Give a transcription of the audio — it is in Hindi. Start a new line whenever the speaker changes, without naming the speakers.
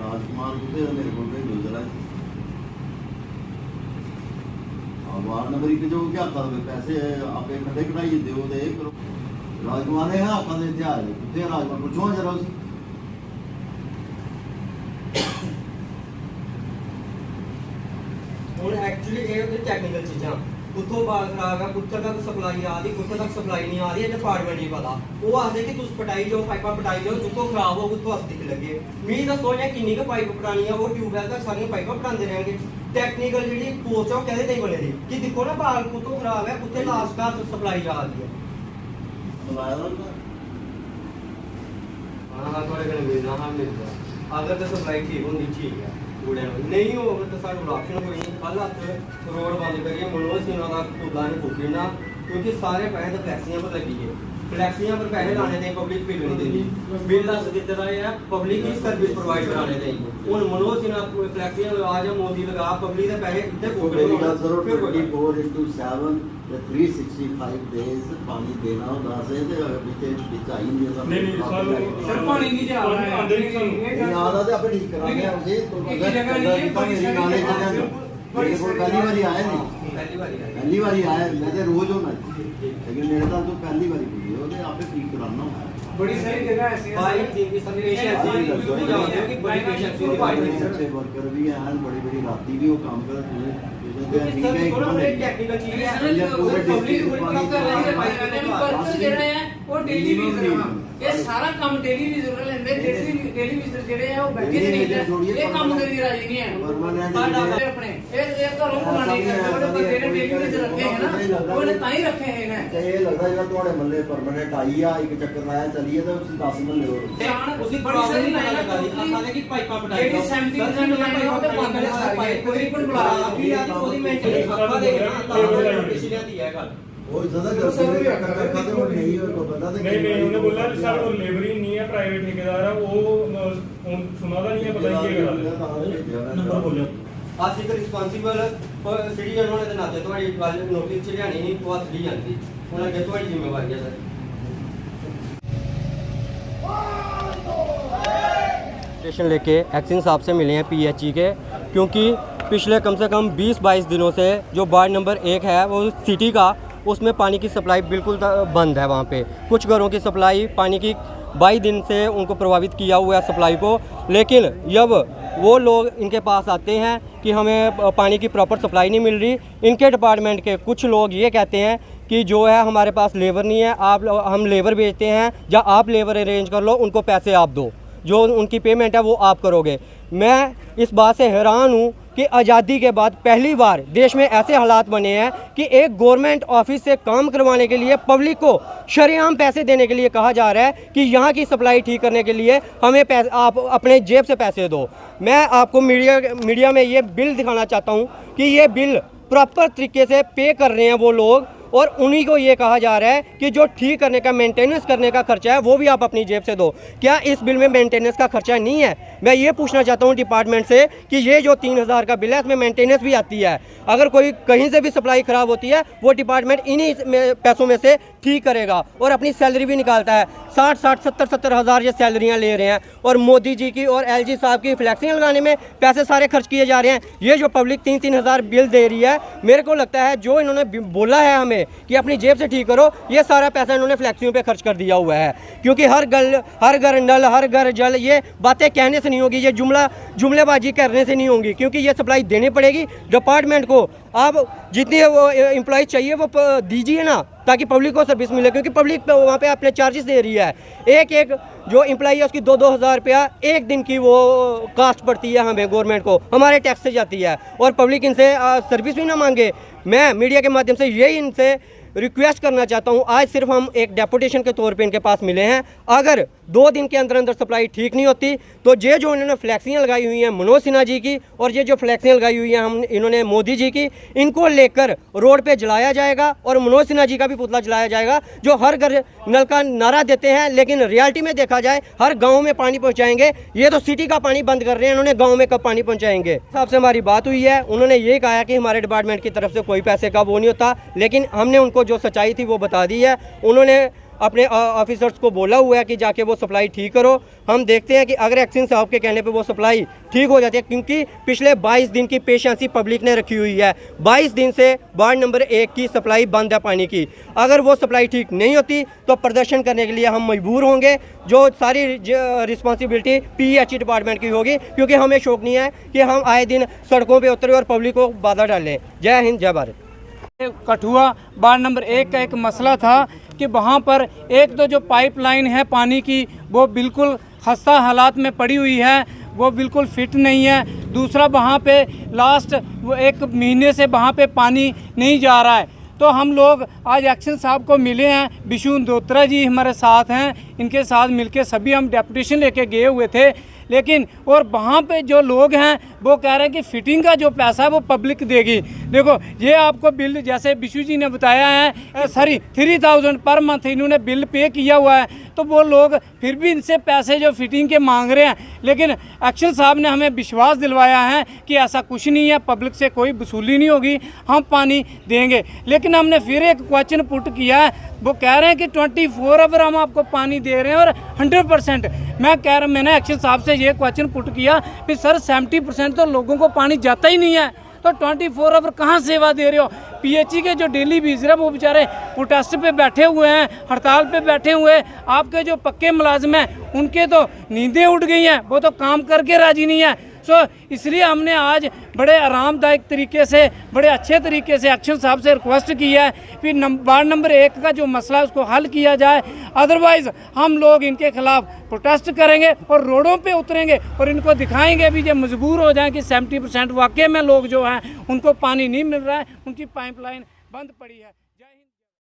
राजकुमार को मेरे को भेजो जरा। वार्ड नंबर एक जो क्या कर पैसे आप इकट्ठे कटाइए दो तो एक करो। राजकुमार ने हाथों से ध्यान कितने राजकुमार पुछो जरा उस
एक्चुअली ये होती टेक्निकल चीज़ां कुत्थों बाल खराब है कुत्थों तक सप्लाई आ रही कुत्थों तक सप्लाई नहीं आ रही है डिपार्टमेंट ही पता वो आखते कि तुम पटाई जाओ पाइपा पटाई जाओ जितों खराब हो उत्थों हस दिख लगे मिगी दसो या किन्नी क पाइप पटानी है वो ट्यूबवैल तक सारियां पाइपा पटाते रहेंगे। टेक्निकल जी पोस्ट है कहते नहीं बने दी कि देखो ना बाल कुत्थों खराब है कुत्ते लास्ट का सप्लाई जा रही है। हाँ थोड़े घने मिलना हाँ मिल जाए अगर तो सप्लाई ठीक होगी ठीक है नहीं होगा तो साढ़े ऑप्शन कोई नहीं कल आप रोड बंद करिए मनोज सिन्हा का पुतला ने फूकी ना क्योंकि सारे पैसे तो फ्लैक्सियां पर लगी है फ्लैक्सियां पर पैसे लाने दें पब्लिक बिल नहीं देगी बिल दस देते रहे हैं पब्लिक की सर्विस प्रोवाइड कराने देंगे उन मनोज सिन्हा फ्लैक्सियां आ जा मोदी लगा पब्लिक के पैसे इतने फूकने
365 days पानी देना होता है तो बीते बिचाई नहीं
सर पानी नहीं जा रहा है अंदर ही
नहीं आ रहा तो आप ठीक कराने हैं उसे तो
एक जगह नहीं है बड़ी
पहली बारी आया नहीं पहली बारी आया मैं तो रोज होना लेकिन मेरे साथ तो पहली बारी हुई है तो आप ठीक कराना होगा
बड़ी सारी जगह ऐसी है
भाई दिन की सर्विस ऐसी है कि बड़ी पेशेंट से
अच्छे वर्कर भी हैं बड़ी राती भी वो काम कर
टेक्निकल चीज है
वो डेली यूजर ये सारा काम डेली यूजर लेंदे डेली यूजर जेड़े है वो बैठे नहीं ये काम करी राजी नहीं है अपने ये घरों बनानी है बड़े डेली यूजर रखे हैं ना वो ताई रखे हैं ना
ये लगदा जेड़ा ਤੁਹਾਡੇ ਮੱਲੇ परमानेंट आई आ एक चक्कर लाया चलिए तो उसी 10 महीने और
उसी बड़ी सारी लाइन लगा दी आखा की पाइपा पटाई
जेडी 70% पाइपा ते बंद है सारे कोई पण बुला
अभी यार कोई मेंटेनेंस खपा देगा ना तो पिछले दी है कल
वो ज्यादा करते हो नहीं हो तो बंदा
नहीं उन्होंने बोला सर वो लेबर ही नहीं है प्राइवेट ठेकेदार है वो सुना था नहीं है पता नहीं क्या
नंबर बोलो
आज एक रिस्पांसिबल सिटीजन होने के नाते थोड़ी गल नोटिस च लियानी नहीं तो असली जानती हुन अगे थोड़ी जिम्मेवारी है सर। स्टेशन लेके एक्शन साहब से मिले हैं पीएचई के क्योंकि पिछले कम से कम 20-22 दिनों से जो वार्ड नंबर 1 है वो सिटी का उसमें पानी की सप्लाई बिल्कुल बंद है। वहाँ पे कुछ घरों की सप्लाई पानी की 22 दिन से उनको प्रभावित किया हुआ है सप्लाई को, लेकिन जब वो लोग इनके पास आते हैं कि हमें पानी की प्रॉपर सप्लाई नहीं मिल रही, इनके डिपार्टमेंट के कुछ लोग ये कहते हैं कि जो है हमारे पास लेबर नहीं है, हम लेबर भेजते हैं या आप लेबर अरेंज कर लो, उनको पैसे आप दो, जो उनकी पेमेंट है वो आप करोगे। मैं इस बात से हैरान हूँ कि आज़ादी के बाद पहली बार देश में ऐसे हालात बने हैं कि एक गवर्नमेंट ऑफिस से काम करवाने के लिए पब्लिक को शरेआम पैसे देने के लिए कहा जा रहा है कि यहाँ की सप्लाई ठीक करने के लिए हमें पैसे आप अपने जेब से पैसे दो। मैं आपको मीडिया में ये बिल दिखाना चाहता हूँ कि ये बिल प्रॉपर तरीके से पे कर रहे हैं वो लोग, और उन्हीं को ये कहा जा रहा है कि जो ठीक करने का मेंटेनेंस करने का खर्चा है वो भी आप अपनी जेब से दो। क्या इस बिल में मेंटेनेंस का खर्चा नहीं है? मैं ये पूछना चाहता हूँ डिपार्टमेंट से कि ये जो 3000 का बिल है इसमें मेंटेनेंस भी आती है। अगर कोई कहीं से भी सप्लाई ख़राब होती है वो डिपार्टमेंट इन्हीं पैसों में से ठीक करेगा और अपनी सैलरी भी निकालता है। 60-60, 70-70 हज़ार ये सैलरियाँ ले रहे हैं और मोदी जी की और एलजी साहब की फ्लैक्सियाँ लगाने में पैसे सारे खर्च किए जा रहे हैं। ये जो पब्लिक 3-3 हज़ार बिल दे रही है, मेरे को लगता है जो इन्होंने बोला है हमें कि अपनी जेब से ठीक करो, ये सारा पैसा इन्होंने फ्लैक्सियों पे खर्च कर दिया हुआ है। क्योंकि हर घर नल, हर घर जल, ये बातें कहने से नहीं होगी, ये जुमलेबाजी करने से नहीं होंगी, क्योंकि ये सप्लाई देनी पड़ेगी डिपार्टमेंट को। आप जितने वो एम्प्लॉय चाहिए वो दीजिए ना, ताकि पब्लिक को सर्विस मिले, क्योंकि पब्लिक वहाँ पे अपने चार्जेस दे रही है। एक जो एम्प्लॉय है उसकी 2-2 हज़ार रुपया एक दिन की वो कास्ट पड़ती है हमें, गवर्नमेंट को, हमारे टैक्स से जाती है, और पब्लिक इनसे सर्विस भी ना मांगे। मैं मीडिया के माध्यम से यही इनसे रिक्वेस्ट करना चाहता हूं। आज सिर्फ हम एक डेपुटेशन के तौर पे इनके पास मिले हैं। अगर 2 दिन के अंदर अंदर सप्लाई ठीक नहीं होती तो ये जो इन्होंने फ्लैक्सियाँ लगाई हुई हैं मनोज सिन्हा जी की, और ये जो फ्लैक्सियाँ लगाई हुई हैं इन्होंने मोदी जी की, इनको लेकर रोड पे जलाया जाएगा और मनोज सिन्हा जी का भी पुतला जलाया जाएगा, जो हर घर नल का नारा देते हैं लेकिन रियलिटी में देखा जाए हर गाँव में पानी पहुँचाएंगे। ये तो सिटी का पानी बंद कर रहे हैं, इन्होंने गाँव में कब पानी पहुँचाएंगे? साहब से हमारी बात हुई है, उन्होंने ये कहा कि हमारे डिपार्टमेंट की तरफ से कोई पैसे का वो नहीं होता, लेकिन हमने उनको जो सच्चाई थी वो बता दी है। उन्होंने अपने ऑफिसर्स को बोला हुआ है कि जाके वो सप्लाई ठीक करो। हम देखते हैं कि अगर एक्शन साहब के कहने पे वो सप्लाई ठीक हो जाती है, क्योंकि पिछले 22 दिन की पेशेंसी पब्लिक ने रखी हुई है। 22 दिन से वार्ड नंबर 1 की सप्लाई बंद है पानी की। अगर वो सप्लाई ठीक नहीं होती तो प्रदर्शन करने के लिए हम मजबूर होंगे, जो सारी रिस्पॉन्सिबिलिटी PHE डिपार्टमेंट की होगी, क्योंकि हमें शौक नहीं है कि हम आए दिन सड़कों पे उतरे और पब्लिक को बाधा डालें। जय हिंद, जय भारत।
कठुआ वार्ड नंबर 1 का एक मसला था कि वहाँ पर एक तो जो पाइपलाइन है पानी की वो बिल्कुल खस्ता हालात में पड़ी हुई है, वो बिल्कुल फिट नहीं है। दूसरा वहाँ पे लास्ट वो 1 महीने से वहाँ पे पानी नहीं जा रहा है। तो हम लोग आज एक्शन साहब को मिले हैं, विशु दोत्रा जी हमारे साथ हैं, इनके साथ मिलके सभी हम डेपुटेशन लेके गए हुए थे। लेकिन और वहाँ पे जो लोग हैं वो कह रहे हैं कि फिटिंग का जो पैसा है वो पब्लिक देगी। देखो ये आपको बिल जैसे विशु जी ने बताया है, सॉरी 3000 पर मंथ इन्होंने बिल पे किया हुआ है, तो वो लोग फिर भी इनसे पैसे जो फिटिंग के मांग रहे हैं। लेकिन एक्शन साहब ने हमें विश्वास दिलवाया है कि ऐसा कुछ नहीं है, पब्लिक से कोई वसूली नहीं होगी, हम पानी देंगे। लेकिन हमने फिर एक क्वेश्चन पुट किया है, वो कह रहे हैं कि 24 आवर हम आपको पानी दे रहे हैं और 100%। मैंने एक्शन साहब से ये क्वेश्चन पुट किया कि सर 70% तो लोगों को पानी जाता ही नहीं है, तो 24 आवर कहाँ सेवा दे रहे हो। PHE के जो डेली वीजर है वो बेचारे प्रोटेस्ट पे बैठे हुए हैं, हड़ताल पे बैठे हुए हैं। आपके जो पक्के मुलाजिम हैं उनके तो नींदें उड़ गई हैं, वो तो काम करके राजी नहीं है। इसलिए हमने आज बड़े आरामदायक तरीके से, बड़े अच्छे तरीके से एक्शन साहब से रिक्वेस्ट की है कि वार्ड नंबर 1 का जो मसला है उसको हल किया जाए। अदरवाइज़ हम लोग इनके खिलाफ प्रोटेस्ट करेंगे और रोडों पे उतरेंगे और इनको दिखाएंगे भी, जब मजबूर हो जाएं कि 70% वाकई में लोग जो हैं उनको पानी नहीं मिल रहा है, उनकी पाइपलाइन बंद पड़ी है।